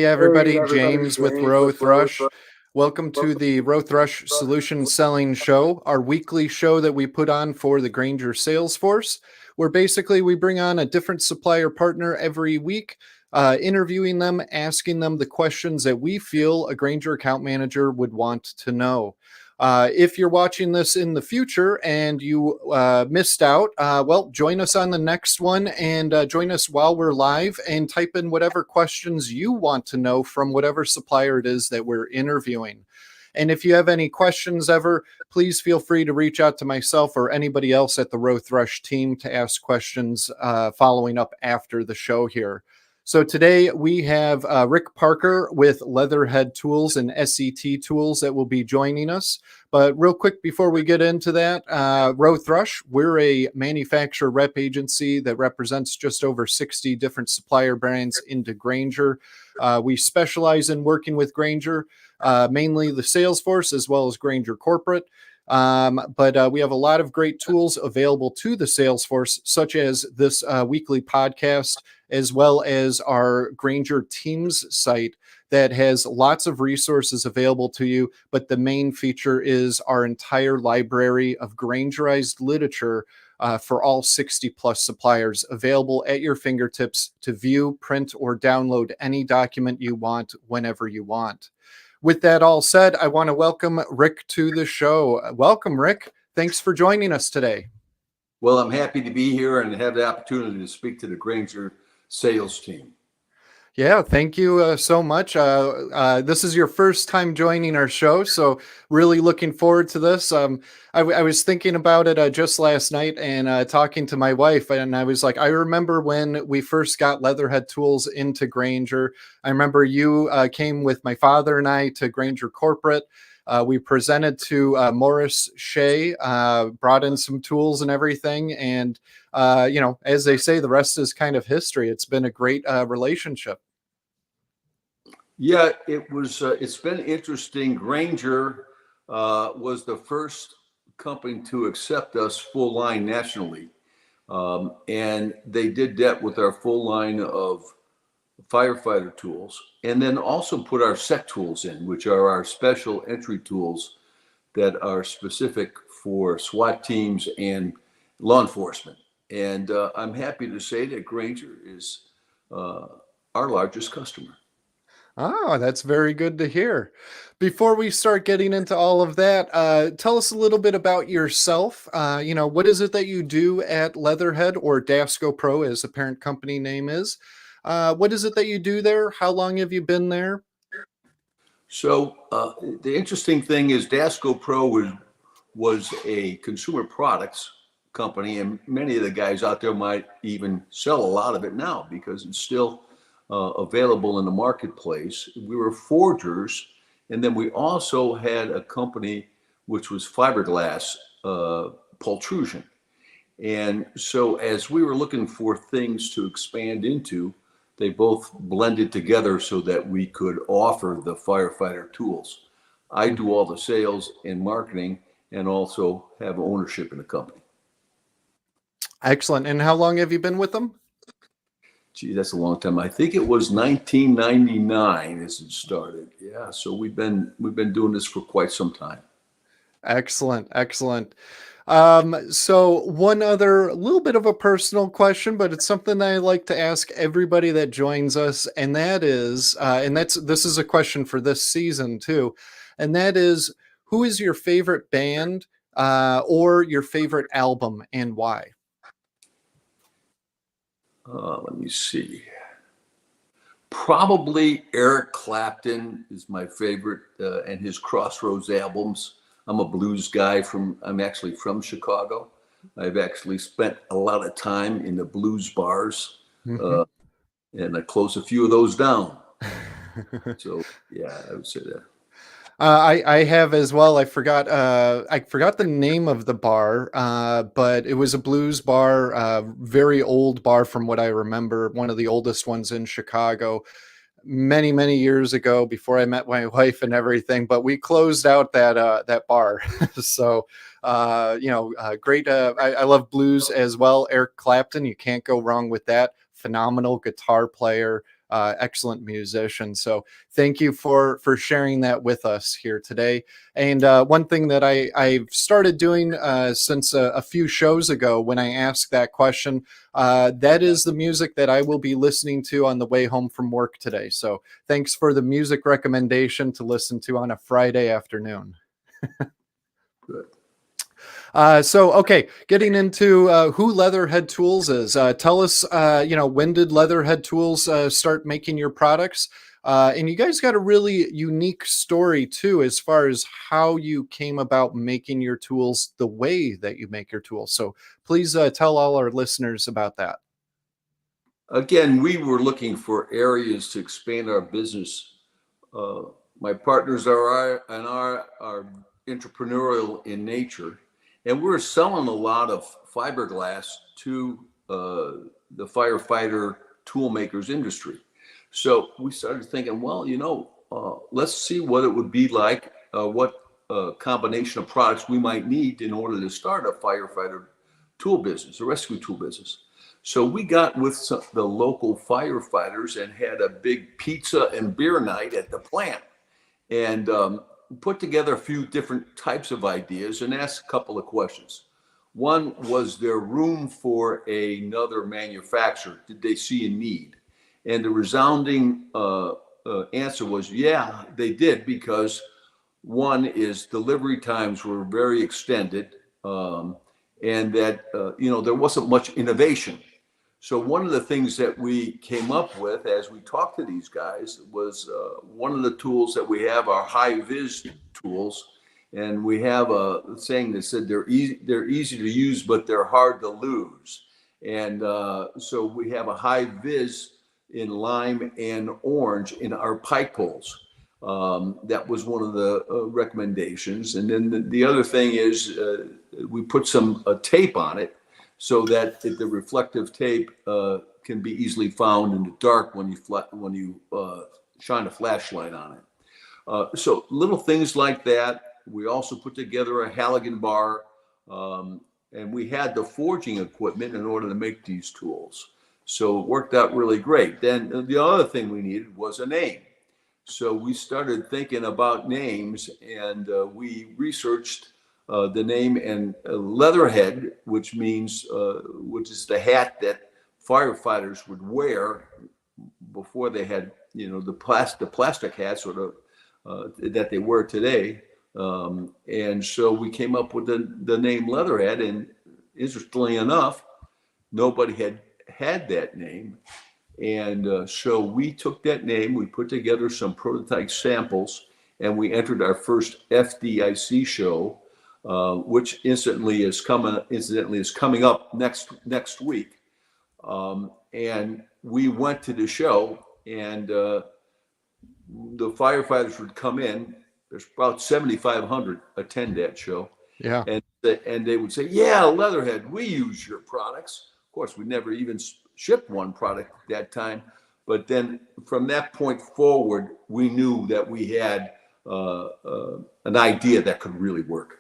Hey everybody, James with Rowe-Thrush. Welcome to the Rowe-Thrush Solution Selling Show, our weekly show that we put on for the Grainger sales force, where basically we bring on a different supplier partner every week, interviewing them, asking them the questions that we feel a Grainger account manager would want to know. If you're watching this in the future and you missed out, well, join us on the next one and join us while we're live and type in whatever questions you want to know from whatever supplier it is that we're interviewing. And if you have any questions ever, please feel free to reach out to myself or anybody else at the Rowe-Thrush team to ask questions following up after the show here. So today we have Rick Parker with Leatherhead Tools and SET Tools that will be joining us. But real quick, before we get into that, Rowe-Thrush, we're a manufacturer rep agency that represents just over 60 different supplier brands into Grainger. We specialize in working with Grainger, mainly the sales force as well as Grainger corporate. But we have a lot of great tools available to the sales force, such as this weekly podcast, as well as our Grainger Teams site that has lots of resources available to you. But the main feature is our entire library of Graingerized literature for all 60 plus suppliers available at your fingertips to view, print, or download any document you want whenever you want. With that all said, I want to welcome Rick to the show. Welcome, Rick. Thanks for joining us today. Well, I'm happy to be here and have the opportunity to speak to the Grainger sales team. Yeah, thank you so much. This is your first time joining our show, so really looking forward to this. I was thinking about it just last night and talking to my wife, and I was like, I remember when we first got Leatherhead Tools into Grainger. I remember you came with my father and I to Grainger Corporate. We presented to Morris Shea, brought in some tools and everything. And, as they say, the rest is kind of history. It's been a great relationship. Yeah, it's been interesting. Grainger was the first company to accept us full line nationally. And they did that with our full line of firefighter tools, and then also put our set tools in, which are our special entry tools that are specific for SWAT teams and law enforcement. And I'm happy to say that Grainger is our largest customer. Oh, that's very good to hear. Before we start getting into all of that, tell us a little bit about yourself. What is it that you do at Leatherhead, or Dasco Pro as the parent company name is? What is it that you do there? How long have you been there? So the interesting thing is Dasco Pro was a consumer products company, and many of the guys out there might even sell a lot of it now because it's still available in the marketplace. We were forgers, and then we also had a company which was fiberglass pultrusion. And so as we were looking for things to expand into, they both blended together so that we could offer the firefighter tools. I do all the sales and marketing and also have ownership in the company. Excellent. And how long have you been with them? Gee, that's a long time. I think it was 1999 as it started. Yeah, so we've been doing this for quite some time. Excellent, excellent. So one other little bit of a personal question, but it's something that I like to ask everybody that joins us, and that is, this is a question for this season too, and that is, who is your favorite band or your favorite album and why? Let me see. Probably Eric Clapton is my favorite, and his Crossroads albums. I'm a blues guy I'm actually from Chicago. I've actually spent a lot of time in the blues bars, and I closed a few of those down. So yeah, I would say that. I have as well. I forgot the name of the bar, but it was a blues bar, very old bar from what I remember, one of the oldest ones in Chicago, many, many years ago before I met my wife and everything, but we closed out that bar. So, great. I love blues as well. Eric Clapton, you can't go wrong with that. Phenomenal guitar player. excellent musician. So thank you for sharing that with us here today. And one thing that I've started doing since a few shows ago, when I asked that question, that is the music that I will be listening to on the way home from work today. So thanks for the music recommendation to listen to on a Friday afternoon. Good. Okay, getting into who Leatherhead Tools is. Tell us, when did Leatherhead Tools start making your products? And you guys got a really unique story too, as far as how you came about making your tools the way that you make your tools. So please tell all our listeners about that. Again, we were looking for areas to expand our business. My partners are entrepreneurial in nature, and we're selling a lot of fiberglass to the firefighter tool makers industry. So we started thinking, well, let's see what it would be like, what combination of products we might need in order to start a firefighter tool business, a rescue tool business. So we got with the local firefighters and had a big pizza and beer night at the plant, and put together a few different types of ideas and asked a couple of questions. One, was there room for another manufacturer? Did they see a need? And the resounding answer was, yeah, they did, because one is delivery times were very extended, and that there wasn't much innovation. So one of the things that we came up with as we talked to these guys was one of the tools that we have are high-vis tools, and we have a saying that said they're easy to use, but they're hard to lose. And so we have a high-vis in lime and orange in our pike poles. That was one of the recommendations. And then the other thing is we put some tape on it, so that the reflective tape can be easily found in the dark when you shine a flashlight on it. So little things like that. We also put together a halogen bar, and we had the forging equipment in order to make these tools. So it worked out really great. Then the other thing we needed was a name. So we started thinking about names, and we researched the name, and Leatherhead, which is the hat that firefighters would wear before they had, the plastic hats or that they wear today. And so we came up with the name Leatherhead, and interestingly enough, nobody had that name. And so we took that name, we put together some prototype samples, and we entered our first FDIC show, which incidentally is coming up next week. And we went to the show, and the firefighters would come in. There's about 7,500 attend that show. Yeah. And they would say, yeah, Leatherhead, we use your products. Of course, we never even shipped one product at that time. But then from that point forward, we knew that we had an idea that could really work.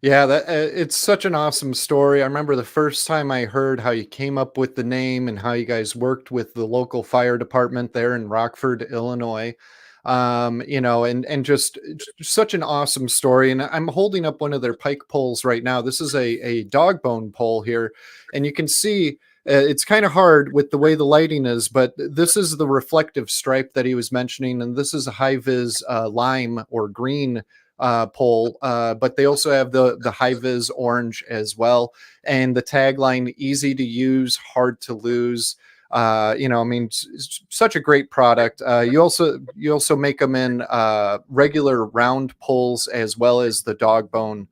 Yeah, it's such an awesome story. I remember the first time I heard how you came up with the name and how you guys worked with the local fire department there in Rockford, Illinois. And just such an awesome story. And I'm holding up one of their pike poles right now. This is a dog bone pole here, and you can see it's kind of hard with the way the lighting is, but this is the reflective stripe that he was mentioning, and this is a high vis lime or green pole, but they also have the high vis orange as well, and the tagline, easy to use, hard to lose. It's such a great product. You also make them in regular round poles as well as the dog bone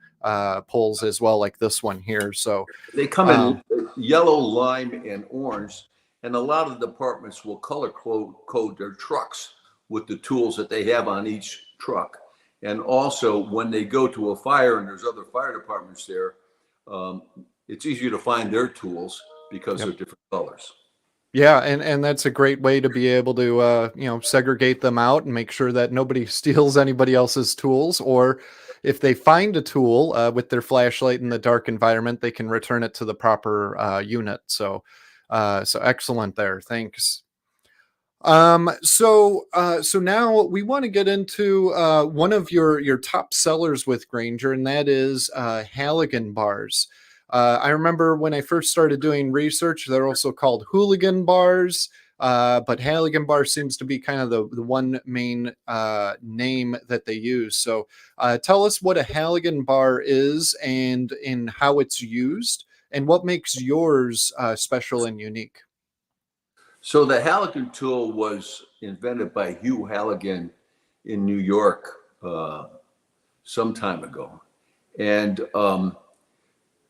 poles as well, like this one here. So they come in yellow, lime, and orange, and a lot of the departments will color code their trucks with the tools that they have on each truck. And also, when they go to a fire and there's other fire departments there, it's easier to find their tools because they're different colors. Yeah, and that's a great way to be able to segregate them out and make sure that nobody steals anybody else's tools, or if they find a tool with their flashlight in the dark environment, they can return it to the proper unit. So excellent there. Thanks. So now we want to get into one of your top sellers with Granger, and that is Halligan bars. I remember when I first started doing research, they're also called hooligan bars, but Halligan bar seems to be kind of the one main name that they use. So tell us what a Halligan bar is and in how it's used, and what makes yours special and unique. So the Halligan tool was invented by Hugh Halligan in New York some time ago. And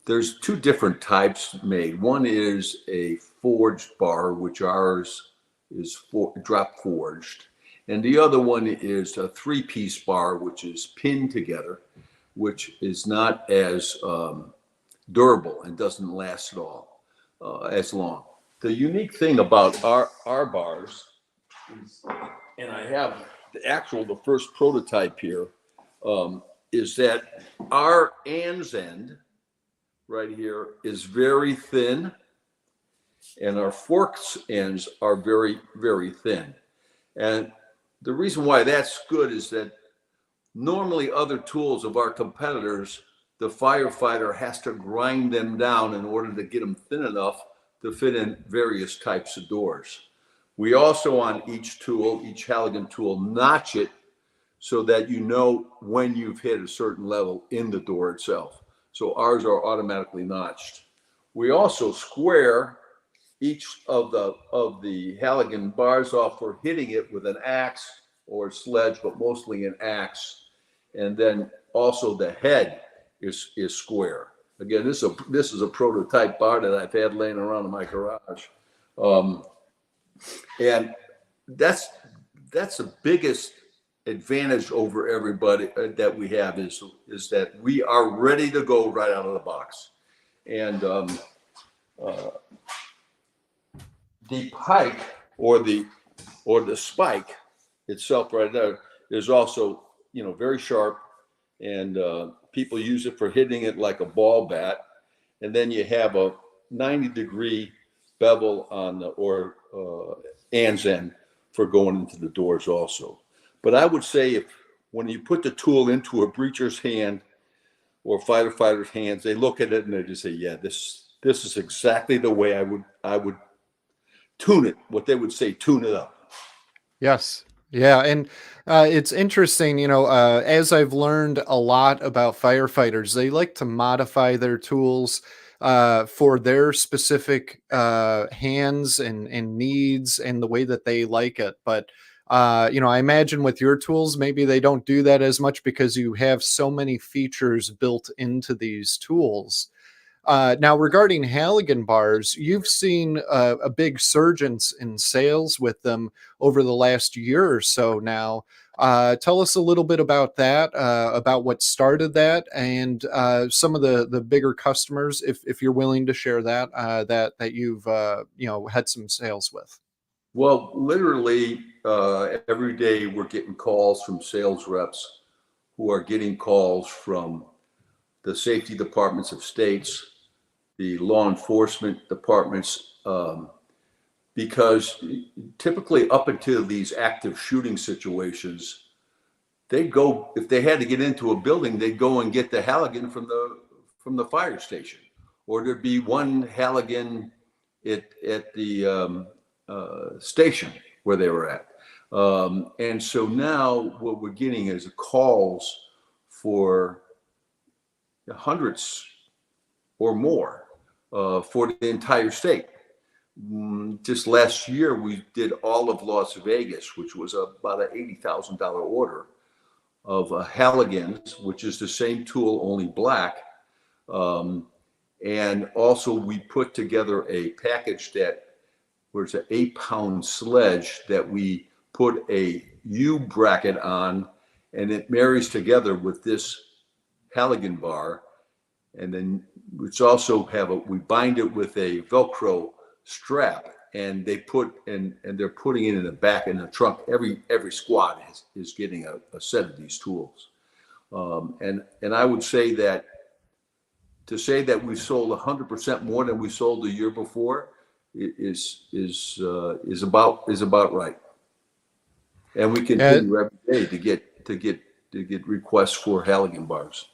there's two different types made. One is a forged bar, which ours is drop forged. And the other one is a three-piece bar, which is pinned together, which is not as durable and doesn't last at all as long. The unique thing about our bars is, and I have the first prototype here, is that our ANS end right here is very thin, and our forks ends are very, very thin. And the reason why that's good is that normally other tools of our competitors, the firefighter has to grind them down in order to get them thin enough to fit in various types of doors. We also, on each tool, each Halligan tool, notch it so that you know when you've hit a certain level in the door itself. So ours are automatically notched. We also square each of the Halligan bars off for hitting it with an axe or sledge, but mostly an axe. And then also the head is square. Again, this is a prototype bar that I've had laying around in my garage, and that's the biggest advantage over everybody that we have is that we are ready to go right out of the box. And the pike or the spike itself right there is also very sharp, and people use it for hitting it like a ball bat. And then you have a 90-degree bevel on the ANS end for going into the doors also. But I would say when you put the tool into a breacher's hand or firefighter's hands, they look at it and they just say, yeah, this is exactly the way I would tune it, what they would say, tune it up. Yes. Yeah. And it's interesting, as I've learned a lot about firefighters, they like to modify their tools for their specific hands and needs and the way that they like it. But, I imagine with your tools, maybe they don't do that as much because you have so many features built into these tools. Now, regarding Halligan bars, you've seen a big surgence in sales with them over the last year or so now. Tell us a little bit about that, about what started that, and some of the bigger customers, if you're willing to share that, that you've had some sales with. Well, literally every day we're getting calls from sales reps who are getting calls from the safety departments of states, the law enforcement departments, because typically up until these active shooting situations, they'd go, if they had to get into a building, they'd go and get the Halligan from the fire station, or there'd be one Halligan at the station where they were at. And so now what we're getting is calls for hundreds or more for the entire state. Just last year, we did all of Las Vegas, which was about an $80,000 order of Halligans, which is the same tool, only black. And also we put together a package that was an 8-pound sledge that we put a U bracket on, and it marries together with this Halligan bar. And then it's also we bind it with a Velcro strap, and they're putting it in the back in the trunk. Every squad is getting a set of these tools. And I would say that to say that we sold 100% more than we sold the year before is about right. and we Yeah, continue every day to get requests for Halligan bars.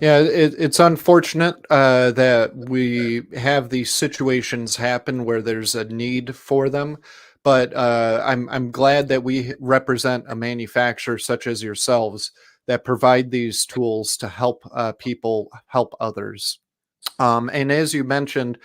yeah, it's unfortunate that we have these situations happen where there's a need for them, but I'm glad that we represent a manufacturer such as yourselves that provide these tools to help people help others. And as you mentioned,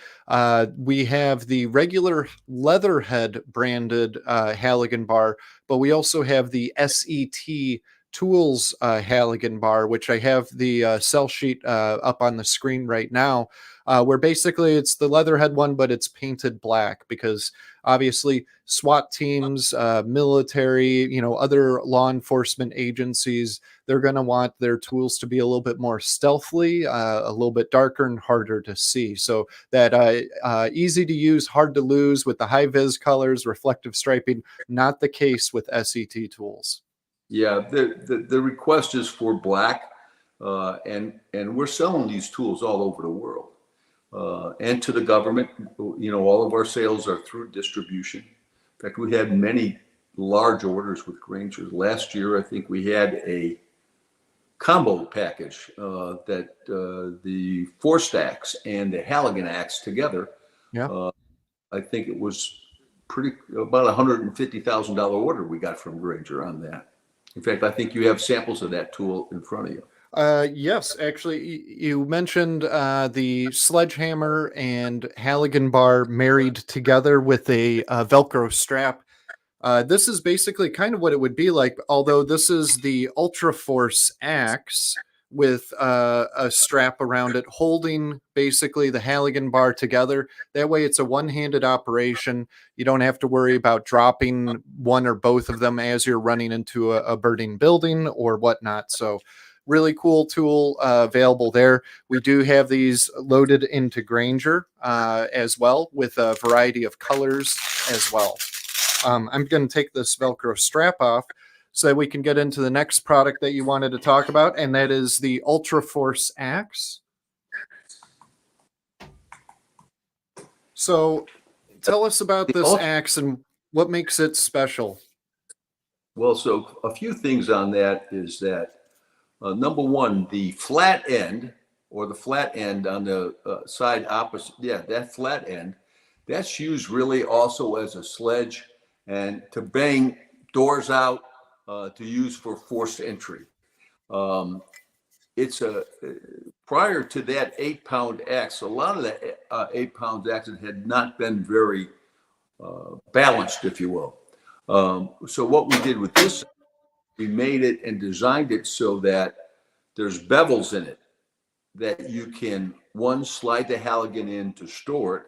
we have the regular Leatherhead branded Halligan bar, but we also have the SET Tools Halligan bar, which I have the sell sheet up on the screen right now, where basically it's the Leatherhead one, but it's painted black because obviously SWAT teams, military, other law enforcement agencies, they're going to want their tools to be a little bit more stealthily, a little bit darker and harder to see. So that easy to use, hard to lose with the high vis colors, reflective striping, not the case with SET tools. Yeah, the request is for black, and we're selling these tools all over the world, and to the government. All of our sales are through distribution. In fact, we had many large orders with Granger. Last year, I think we had a combo package that the Force axe and the Halligan axe together. Yeah. I think it was about $150,000 order we got from Granger on that. In fact, I think you have samples of that tool in front of you. Yes, actually, you mentioned the sledgehammer and Halligan bar married together with a Velcro strap. This is basically kind of what it would be like, although this is the Ultra Force axe with a strap around it, holding basically the Halligan bar together. That way, it's a one-handed operation. You don't have to worry about dropping one or both of them as you're running into a burning building or whatnot. So, really cool tool available there. We do have these loaded into Granger as well with a variety of colors as well. I'm going to take this Velcro strap off so that we can get into the next product that you wanted to talk about, and that is the Ultra Force axe. So tell us about this axe and what makes it special. Well, so a few things on that is that number one, the flat end or the flat end on the side opposite, that flat end, that's used really also as a sledge and to bang doors out, to use for forced entry. It's prior to that 8-pound axe, a lot of the 8-pound axes had not been very balanced, if you will. So what we did with this, we made it and designed it so that there's bevels in it that you can, one, slide the Halligan in to store it,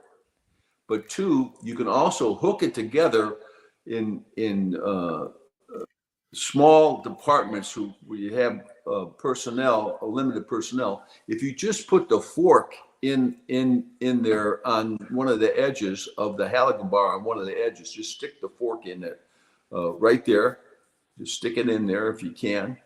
but two, you can also hook it together in small departments where you have personnel, limited personnel. If you just put the fork in there on one of the edges of the Halligan bar, on one of the edges, just stick the fork in it right there. Just stick it in there if you can. I'm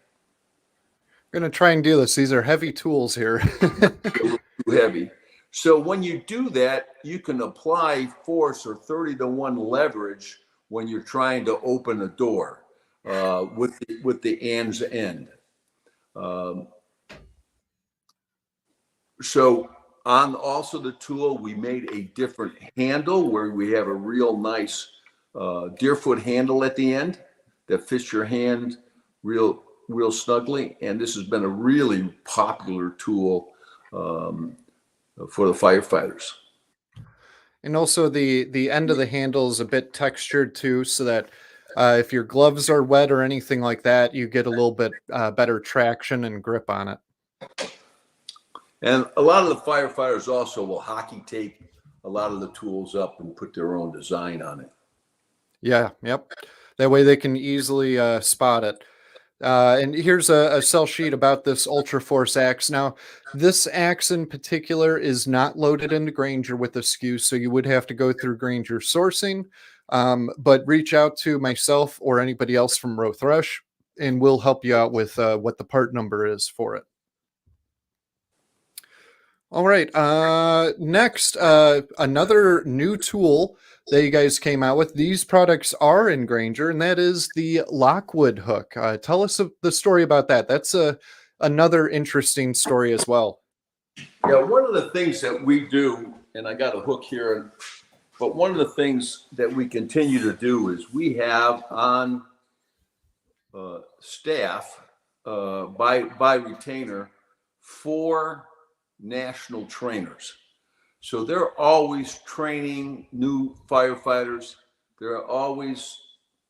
going to try and do this. These are heavy tools here. Too heavy. So when you do that, you can apply force or 30-to-1 leverage when you're trying to open a door with the ANS end. So on also the tool, we made a different handle where we have a real nice deerfoot handle at the end that fits your hand real snugly. And this has been a really popular tool for the firefighters. And also the end of the handle is a bit textured too, so that if your gloves are wet or anything like that, you get a little bit better traction and grip on it. And a lot of the firefighters also will hockey tape a lot of the tools up and put their own design on it. Yeah, yep. That way they can easily spot it. And here's a sell sheet about this Ultra Force axe. Now, this axe in particular is not loaded into Granger with a SKU, so you would have to go through Granger sourcing. But reach out to myself or anybody else from Rowe-Thrush, and we'll help you out with what the part number is for it. All right. Next, another new tool that you guys came out with. These products are in Granger, and that is the Lockwood hook. Tell us the story about that. That's another interesting story as well. Yeah, one of the things that we do, and I got a hook here, but one of the things that we continue to do is we have on staff by retainer 4 national trainers. So they're always training new firefighters. They're always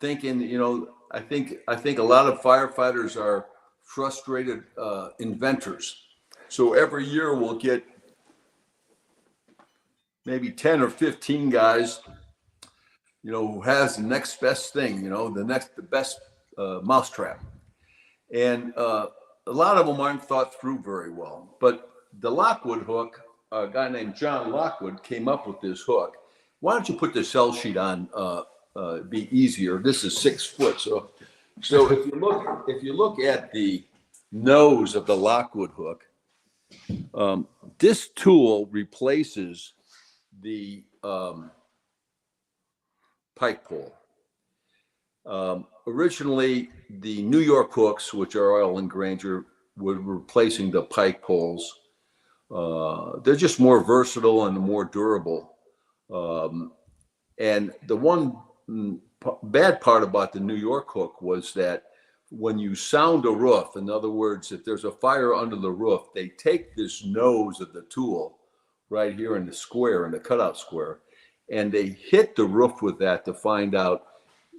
thinking, I think a lot of firefighters are frustrated inventors. So every year we'll get maybe 10 or 15 guys, who has the next best thing, the best mousetrap. And a lot of them aren't thought through very well. But the Lockwood hook, a guy named John Lockwood came up with this hook. Why don't you put the sell sheet on? Be easier. This is 6 foot. So if you look at the nose of the Lockwood hook, this tool replaces the pike pole. Originally, the New York hooks, which are oil and Granger, were replacing the pike poles. They're just more versatile and more durable. And the one bad part about the New York hook was that when you sound a roof, in other words, if there's a fire under the roof, they take this nose of the tool right here in the square, in the cutout square, and they hit the roof with that to find out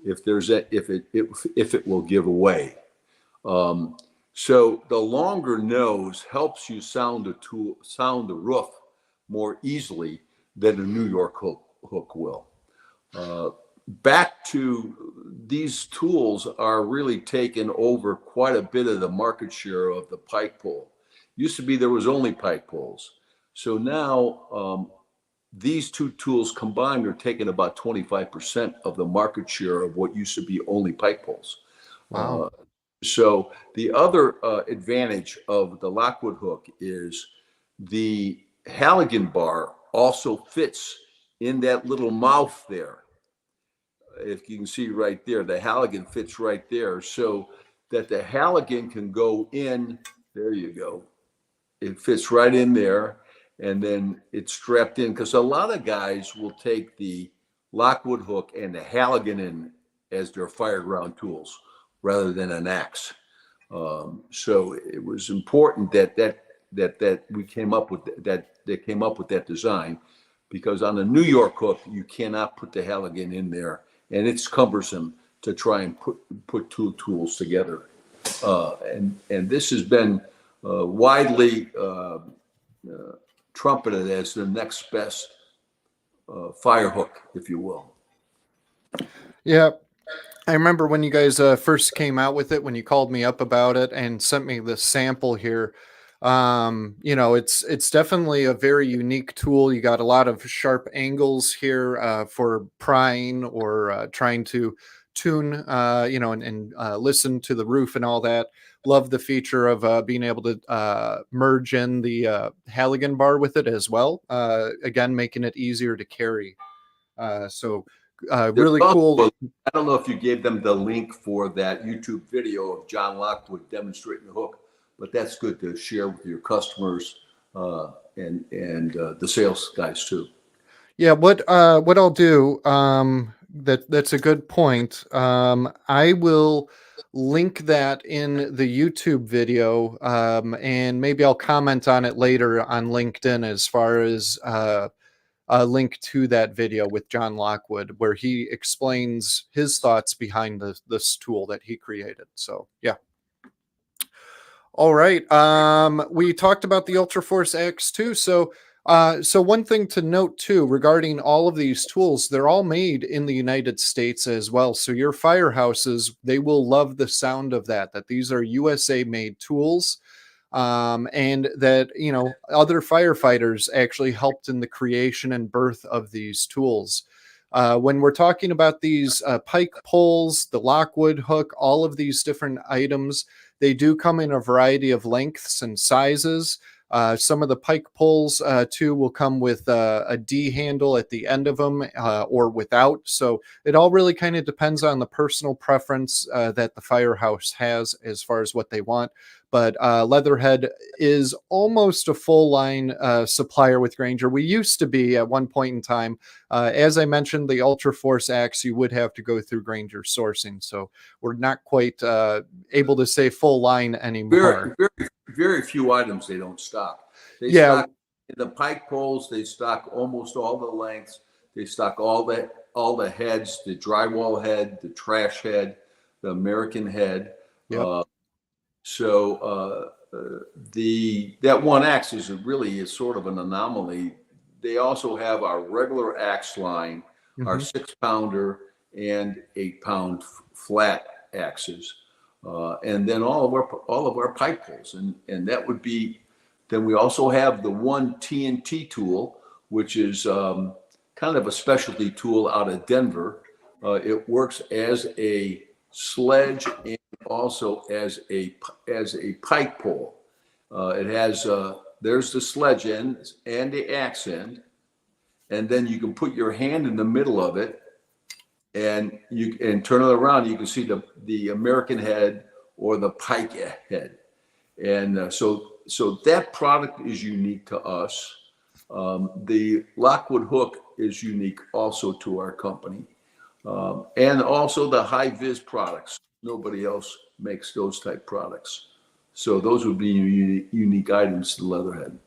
if it will give away. So the longer nose helps you sound the roof more easily than a New York hook will. Back to these tools are really taking over quite a bit of the market share of the pike pole. Used to be there was only pike poles. So now these 2 tools combined are taking about 25% of the market share of what used to be only pike poles. Wow. So the other advantage of the Lockwood hook is the Halligan bar also fits in that little mouth there. If you can see right there, the Halligan fits right there, so that the Halligan can go in. There you go. It fits right in there, and then it's strapped in, because a lot of guys will take the Lockwood hook and the Halligan in as their fireground tools rather than an axe. So it was important that we came up with that. They came up with that design, because on a New York hook you cannot put the Halligan in there, and it's cumbersome to try and put 2 tools together. And this has been widely trumpeted as the next best fire hook, if you will. Yeah. I remember when you guys first came out with it, when you called me up about it and sent me the sample here. It's definitely a very unique tool. You got a lot of sharp angles here for prying or trying to tune, and listen to the roof and all that. Love the feature of being able to merge in the Halligan bar with it as well. Again, making it easier to carry. Really cool. I don't know if you gave them the link for that YouTube video of John Lockwood demonstrating the hook, but that's good to share with your customers and the sales guys too. Yeah, what I'll do, that's a good point. I will link that in the YouTube video, and maybe I'll comment on it later on LinkedIn as far as a link to that video with John Lockwood, where he explains his thoughts behind this tool that he created. So yeah. All right. We talked about the Ultraforce X2. So one thing to note too, regarding all of these tools, they're all made in the United States as well. So your firehouses, they will love the sound of that these are USA made tools. And that, other firefighters actually helped in the creation and birth of these tools. When we're talking about these pike poles, the Lockwood hook, all of these different items, they do come in a variety of lengths and sizes. Some of the pike poles too will come with a D handle at the end of them or without. So it all really kind of depends on the personal preference that the firehouse has as far as what they want. But Leatherhead is almost a full line supplier with Grainger. We used to be at one point in time. As I mentioned, the Ultra Force axe, you would have to go through Grainger sourcing. So we're not quite able to say full line anymore. Very few items they don't stock. They Yeah. stock in the pike poles. They stock almost all the lengths. They stock all the heads, the drywall head, the trash head, the American head. Yep. That one axe is sort of an anomaly. They also have our regular axe line, our 6-pounder and 8-pound flat axes, and then all of our pipe poles, and that would be. Then we also have the one TNT tool, which is kind of a specialty tool out of Denver. It works as a sledge and also as a pike pole. It has there's the sledge end and the axe end, and then you can put your hand in the middle of it, and turn it around. You can see the American head or the pike head, and so that product is unique to us. The Lockwood hook is unique also to our company, and also the high vis products. Nobody else makes those type products. So those would be unique items to Leatherhead.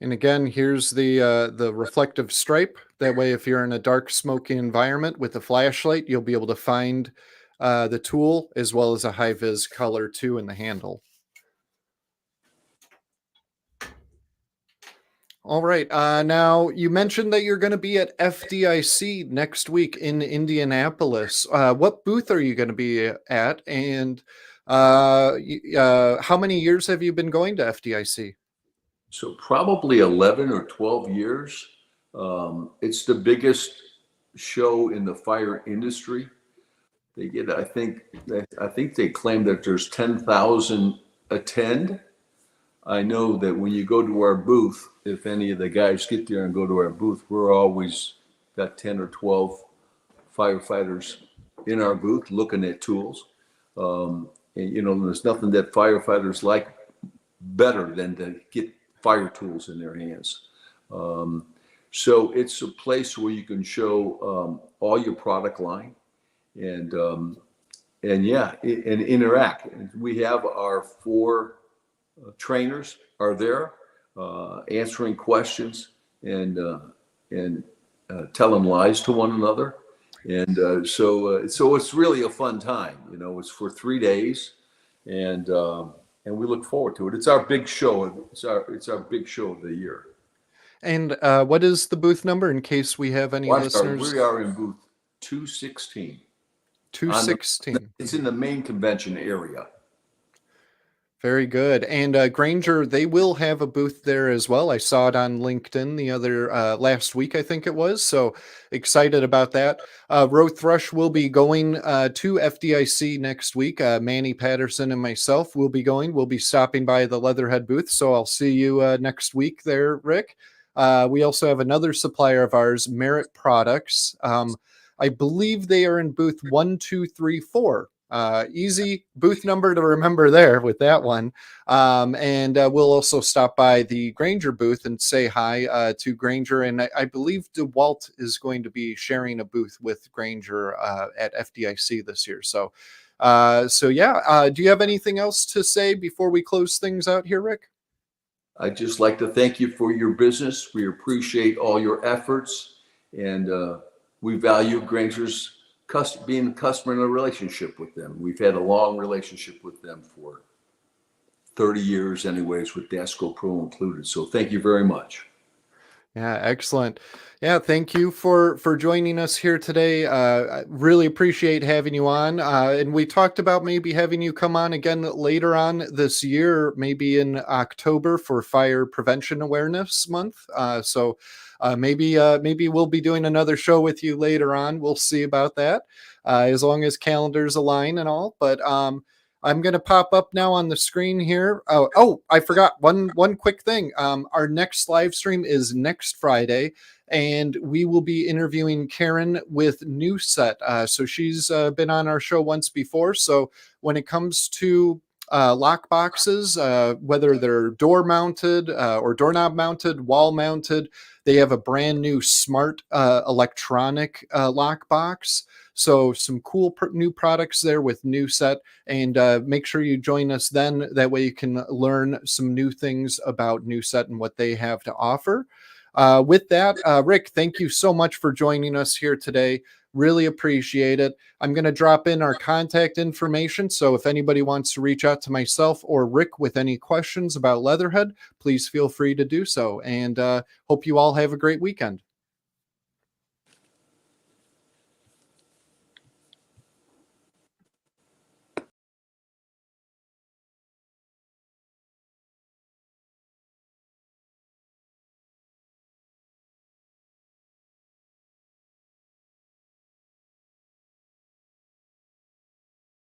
And again, here's the reflective stripe. That way, if you're in a dark, smoky environment with a flashlight, you'll be able to find the tool as well as a high vis color too in the handle. All right. Now, you mentioned that you're going to be at FDIC next week in Indianapolis. What booth are you going to be at? And how many years have you been going to FDIC? So probably 11 or 12 years. It's the biggest show in the fire industry. They get, I think they claim that there's 10,000 attend. I know that when you go to our booth, if any of the guys get there and go to our booth, we're always got 10 or 12 firefighters in our booth looking at tools. And there's nothing that firefighters like better than to get fire tools in their hands. So it's a place where you can show all your product line and interact. We have our 4 trainers are there answering questions and telling lies to one another, and so it's really a fun time. It's for 3 days, and we look forward to it. It's our big show. It's our big show of the year. And what is the booth number in case we have any listeners? We are in booth 216. 216. It's in the main convention area. Very good. And Grainger, they will have a booth there as well. I saw it on LinkedIn the other last week, I think it was. So excited about that. Rowe-Thrush will be going to FDIC next week. Manny Patterson and myself will be going. We'll be stopping by the Leatherhead booth. So I'll see you next week there, Rick. We also have another supplier of ours, Merit Products. I believe they are in booth 1234. Easy booth number to remember there with that one. And we'll also stop by the Grainger booth and say hi to Grainger. And I believe DeWalt is going to be sharing a booth with Grainger at FDIC this year. So yeah. Do you have anything else to say before we close things out here, Rick? I'd just like to thank you for your business. We appreciate all your efforts, and we value Grainger's being a customer in a relationship with them. We've had a long relationship with them for 30 years anyways, with Dasco Pro included. So thank you very much. Yeah, excellent. Yeah, thank you for joining us here today. I really appreciate having you on. And we talked about maybe having you come on again later on this year, maybe in October for Fire Prevention Awareness Month. So maybe we'll be doing another show with you later on. We'll see about that, as long as calendars align and all. But I'm going to pop up now on the screen here. Oh, I forgot one quick thing. Our next live stream is next Friday, and we will be interviewing Karen with New Set. So she's been on our show once before. So when it comes to lock boxes, whether they're door mounted or doorknob mounted, wall mounted, they have a brand new smart electronic lock box. So some cool new products there with New Set, and make sure you join us then. That way you can learn some new things about New Set and what they have to offer. With that, Rick, thank you so much for joining us here today. Really appreciate it. I'm going to drop in our contact information. So if anybody wants to reach out to myself or Rick with any questions about Leatherhead, please feel free to do so. And hope you all have a great weekend.